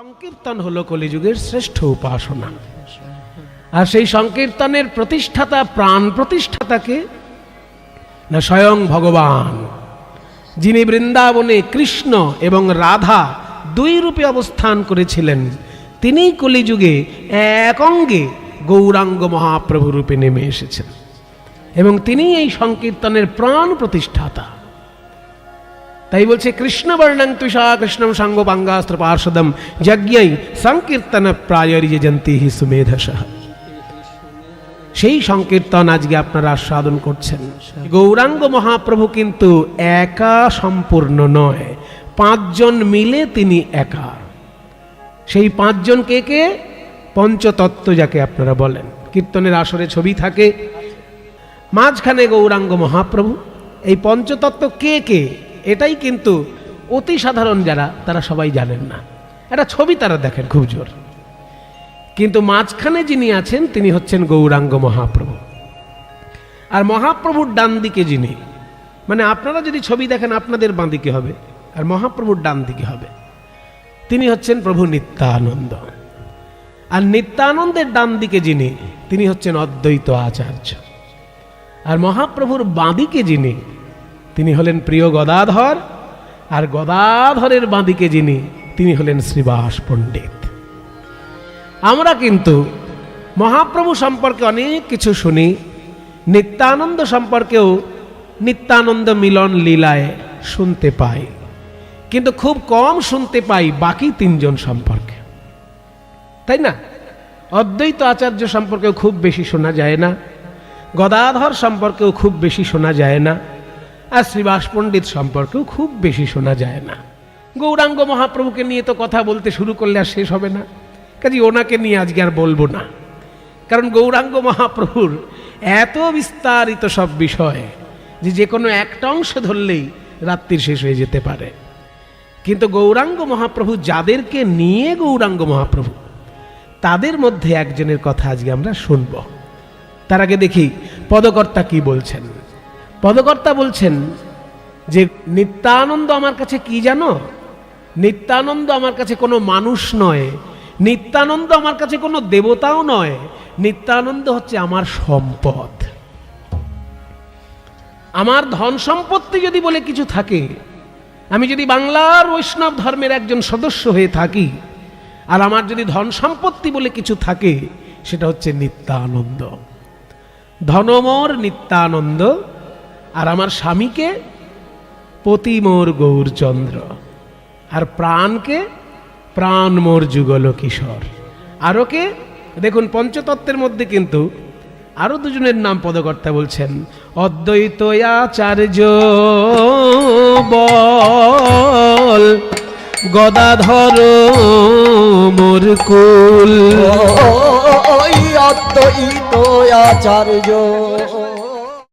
সংকীর্তন হলো কলিযুগের শ্রেষ্ঠ উপাসনা। আর সেই সংকীর্তনের প্রতিষ্ঠাতা, প্রাণ প্রতিষ্ঠাতাকে না স্বয়ং ভগবান, যিনি বৃন্দাবনে কৃষ্ণ এবং রাধা দুই রূপে অবস্থান করেছিলেন, তিনিই কলিযুগে এক অঙ্গে গৌরাঙ্গ মহাপ্রভু রূপে নেমে এসেছেন এবং তিনি এই সংকীর্তনের প্রাণ প্রতিষ্ঠাতা। তাই বলছে কৃষ্ণ বর্ণং তুষা কৃষ্ণম সাঙ্গপাঙ্গাস্ত্র পার্ষদম যজ্ঞৈ সংকীর্তন প্রায়রিযন্তি হি সুমেধসঃ। সেই সংকীর্তন আজকে আপনারা আস্বাদন করছেন। গৌরাঙ্গ মহাপ্রভু কিন্তু একা সম্পূর্ণ নয়, পাঁচজন মিলে তিনি একা। সেই পাঁচজন কে কে? পঞ্চতত্ত্ব যাকে আপনারা বলেন। কীর্তনের আসরে ছবি থাকে, মাঝখানে গৌরাঙ্গ মহাপ্রভু। এই পঞ্চতত্ত্ব কে কে এটাই কিন্তু অতি সাধারণ যারা, তারা সবাই জানেন না। এটা ছবি তারা দেখেন খুব জোর, কিন্তু মাঝখানে যিনি আছেন তিনি হচ্ছেন গৌরাঙ্গ মহাপ্রভু। আর মহাপ্রভুর ডান দিকে যিনি, মানে আপনারা যদি ছবি দেখেন আপনাদের বাঁ দিকে হবে আর মহাপ্রভুর ডান দিকে হবে, তিনি হচ্ছেন প্রভু নিত্যানন্দ। আর নিত্যানন্দের ডান দিকে যিনি, তিনি হচ্ছেন অদ্বৈত আচার্য। আর মহাপ্রভুর বাঁ দিকে যিনি, তিনি হলেন প্রিয় গদাধর। আর গদাধরের বাঁ দিকে যিনি, তিনি হলেন শ্রীবাস পণ্ডিত। আমরা কিন্তু মহাপ্রভু সম্পর্কে অনেক কিছু শুনি, নিত্যানন্দ সম্পর্কেও নিত্যানন্দ মিলন লীলায় শুনতে পাই, কিন্তু খুব কম শুনতে পাই বাকি তিনজন সম্পর্কে, তাই না? অদ্বৈত আচার্য সম্পর্কেও খুব বেশি শোনা যায় না, গদাধর সম্পর্কেও খুব বেশি শোনা যায় না, আর শ্রীবাস পণ্ডিত সম্পর্কেও খুব বেশি শোনা যায় না। গৌরাঙ্গ মহাপ্রভুকে নিয়ে তো কথা বলতে শুরু করলে আর শেষ হবে না, কাজে ওনাকে নিয়ে আজকে আর বলবো না, কারণ গৌরাঙ্গ মহাপ্রভুর এত বিস্তারিত সব বিষয় যে কোনো একটা অংশ ধরলেই রাত্রির শেষ হয়ে যেতে পারে। কিন্তু গৌরাঙ্গ মহাপ্রভু যাদেরকে নিয়ে গৌরাঙ্গ মহাপ্রভু, তাদের মধ্যে একজনের কথা আজকে আমরা শুনব। তার আগে দেখি পদকর্তা কি বলছেন। পদকর্তা বলছেন যে নিত্যানন্দ আমার কাছে কি জানো? নিত্যানন্দ আমার কাছে কোনো মানুষ নয়, নিত্যানন্দ আমার কাছে কোনো দেবতাও নয়, নিত্যানন্দ হচ্ছে আমার সম্পদ। আমার ধন সম্পত্তি যদি বলে কিছু থাকে, আমি যদি বাংলার বৈষ্ণব ধর্মের একজন সদস্য হয়ে থাকি, আর আমার যদি ধন সম্পত্তি বলে কিছু থাকে, সেটা হচ্ছে নিত্যানন্দ। ধনমোর নিত্যানন্দ, আর আমার স্বামীকে পতি মোর গৌরচন্দ্র, আর প্রাণকে প্রাণ মোর যুগল কিশোর। আরও কে? দেখুন পঞ্চতত্ত্বের মধ্যে কিন্তু আরো দুজনের নাম পদকর্তা বলছেন। অদ্বৈত আচার্য বল গদাধর মোর কুল। অদ্বৈত আচার্য